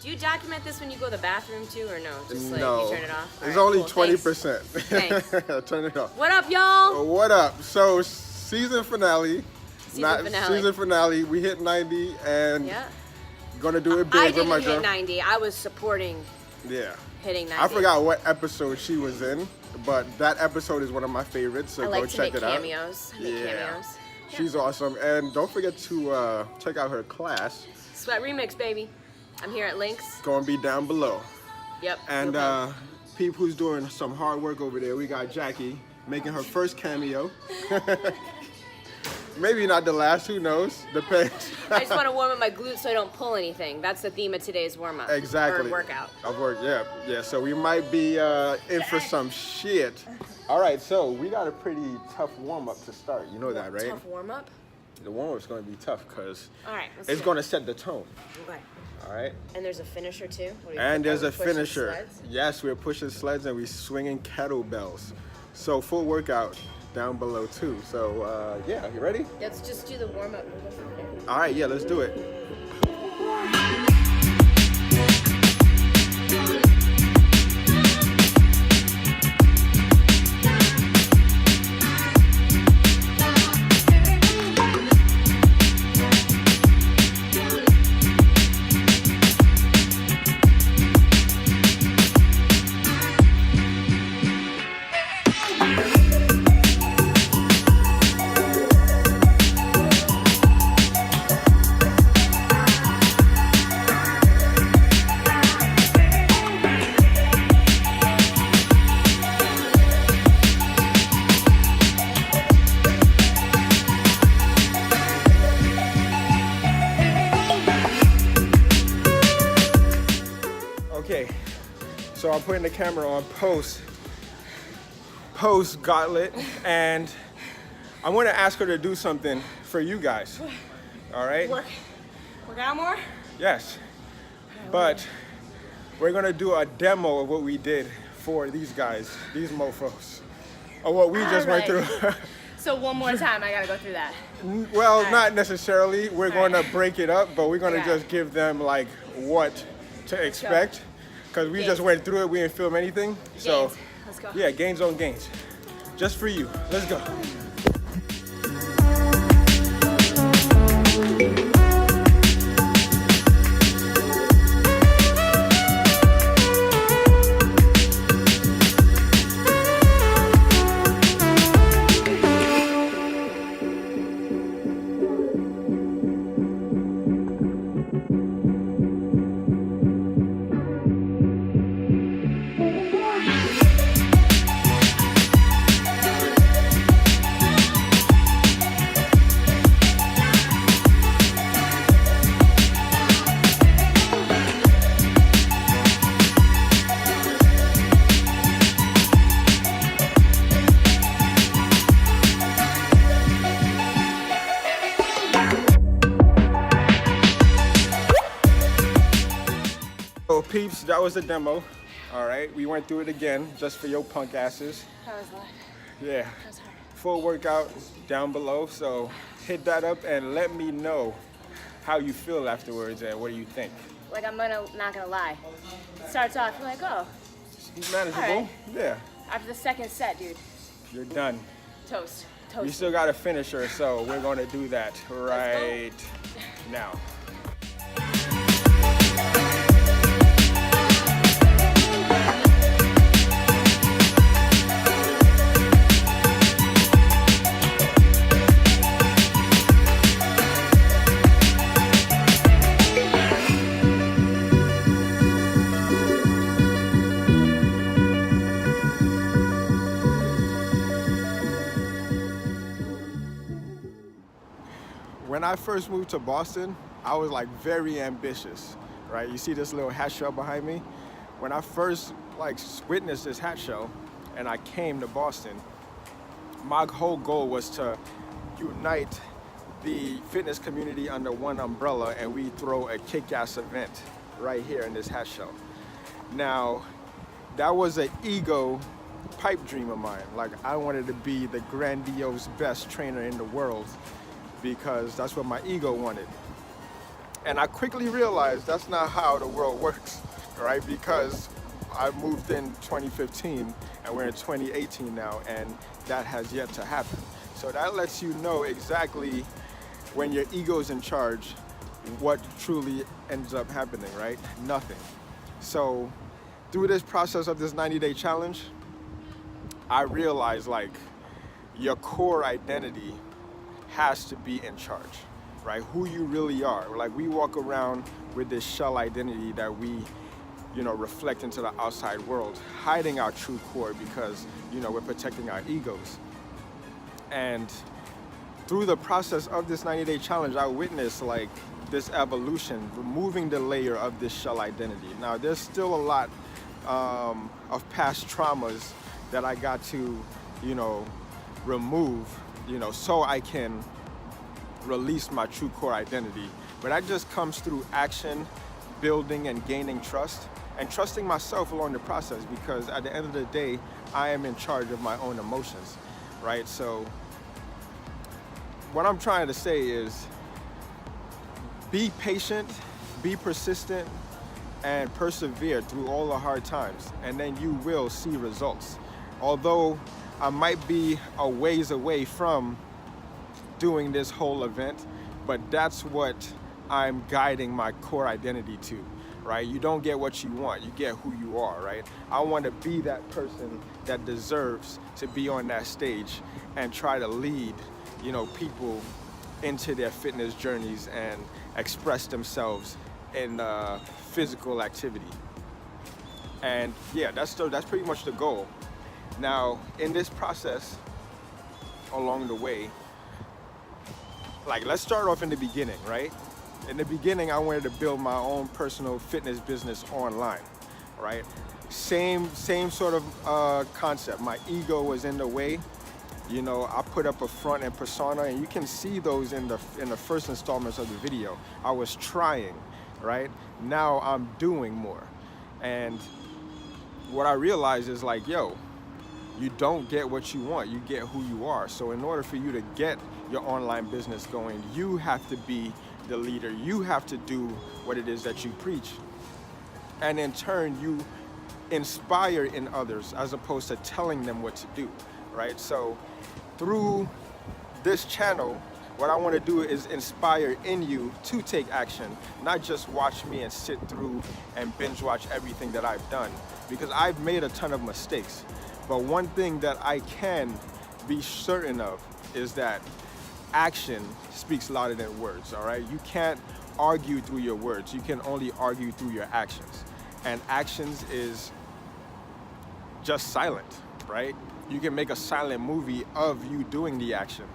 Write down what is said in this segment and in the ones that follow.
Do you document this when you go to the bathroom too, or no? Just like No. you turn it off? It's All only right, cool. 20%. Thanks. Turn it off. What up, y'all? What up? So season finale. Season finale. We hit 90 and Yeah. gonna do it big I with didn't my hit girl. 90. I was supporting Yeah. hitting 90. I forgot what episode she was in, but that episode is one of my favorites, so I go like to check make it out. cameos. I make cameos. She's awesome. And don't forget to check out her class. Sweat Remix, baby. I'm here at Links. Gonna be down below. Yep. And people who's doing some hard work over there, we got Jackie making her first cameo. Maybe not the last, who knows? Depends. I just want to warm up my glutes so I don't pull anything. That's the theme of today's warm-up. Exactly. Or workout. Of work, yeah. So we might be in for some shit. All right, so we got a pretty tough warm-up to start. You know that, right? Tough warm-up? The warm-up's going to be tough because All right, it's going to set the tone. Okay. All right? And there's a finisher too? And there's a pushing finisher. sleds? Yes, we're pushing sleds and we're swinging kettlebells. So full workout down below too. So yeah, you ready? Let's just do the warm-up. All right, yeah, let's do it. Okay, so I'm putting the camera on post gauntlet, and I'm going to ask her to do something for you guys. All right? Work out more? Yes. But we're going to do a demo of what we did for these guys, these mofos, of what we just went through. So one more time, I gotta go through that. Well, not necessarily. We're going to break it up, but we're going to Yeah. just give them like what to expect. Because we just went through it, we didn't film anything. So, Gains. Let's go. yeah, gains on gains. Just for you. Let's go. So peeps, that was the demo. All right, we went through it again just for your punk asses. That was life. Yeah, That was hard. full workout down below. So hit that up and let me know how you feel afterwards and what do you think. Like not gonna lie. It starts off, you're like, oh, It's manageable. All right. Yeah, after the second set, dude, you're done. toast. We still got a finisher, so we're gonna do that right now. When I first moved to Boston, I was like very ambitious, right? You see this little hat show behind me? When I first witnessed this hat show and I came to Boston, my whole goal was to unite the fitness community under one umbrella and we throw a kick-ass event right here in this hat show. Now, that was an ego pipe dream of mine. Like, I wanted to be the grandiose best trainer in the world because that's what my ego wanted. And I quickly realized that's not how the world works, right? Because I moved in 2015 and we're in 2018 now, and that has yet to happen. So that lets you know exactly when your ego is in charge, what truly ends up happening, right? Nothing. So through this process of this 90-day challenge, I realized like your core identity has to be in charge, right? Who you really are. Like we walk around with this shell identity that we, reflect into the outside world, hiding our true core because, we're protecting our egos. And through the process of this 90-day challenge, I witnessed like this evolution, removing the layer of this shell identity. Now, there's still a lot of past traumas that I got to, remove, so I can release my true core identity. But that just comes through action, building and gaining trust, and trusting myself along the process, because at the end of the day, I am in charge of my own emotions, right? So what I'm trying to say is be patient, be persistent, and persevere through all the hard times, and then you will see results. Although I might be a ways away from doing this whole event, but that's what I'm guiding my core identity to, right? You don't get what you want, you get who you are, right? I want to be that person that deserves to be on that stage and try to lead, people into their fitness journeys and express themselves in physical activity. And yeah, that's pretty much the goal. Now, in this process, along the way, like let's start off in the beginning, right? In the beginning, I wanted to build my own personal fitness business online, right? Same sort of concept. My ego was in the way. I put up a front and persona, and you can see those in the first installments of the video. I was trying, right? Now I'm doing more. And what I realized is like, yo, you don't get what you want, you get who you are. So in order for you to get your online business going, you have to be the leader. You have to do what it is that you preach. And in turn, you inspire in others as opposed to telling them what to do, right? So through this channel, what I want to do is inspire in you to take action, not just watch me and sit through and binge watch everything that I've done, because I've made a ton of mistakes. But one thing that I can be certain of is that action speaks louder than words, all right? You can't argue through your words. You can only argue through your actions. And actions is just silent, right? You can make a silent movie of you doing the action,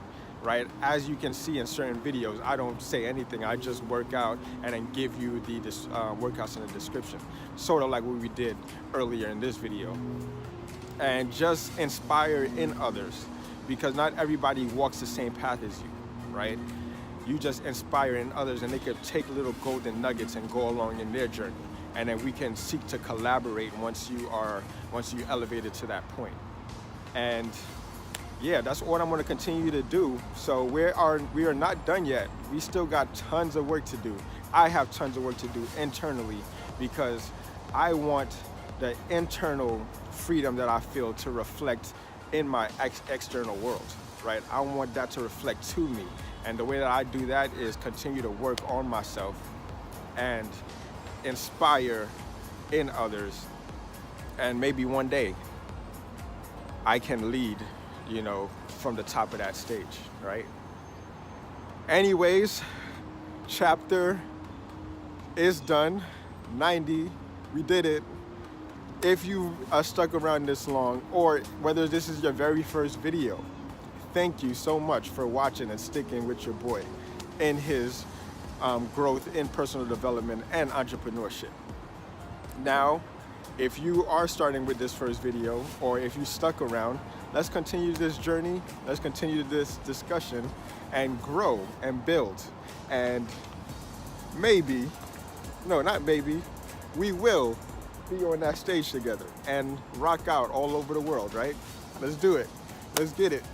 right? As you can see in certain videos, I don't say anything. I just work out and then give you the workouts in the description, sort of like what we did earlier in this video. And just inspire in others, because not everybody walks the same path as you, right? You just inspire in others, and they could take little golden nuggets and go along in their journey. And then we can seek to collaborate once you elevated to that point. And yeah, that's what I'm going to continue to do. So we are not done yet. We still got tons of work to do. I have tons of work to do internally, because I want the internal freedom that I feel to reflect in my external world, right? I want that to reflect to me. And the way that I do that is continue to work on myself and inspire in others. And maybe one day I can lead, from the top of that stage, right? Anyways, chapter is done. 90, we did it. If you are stuck around this long, or whether this is your very first video, thank you so much for watching and sticking with your boy in his growth in personal development and entrepreneurship. Now, if you are starting with this first video, or if you stuck around, let's continue this journey, let's continue this discussion and grow and build. And maybe, no, not maybe, we will be on that stage together and rock out all over the world, right? Let's do it. Let's get it.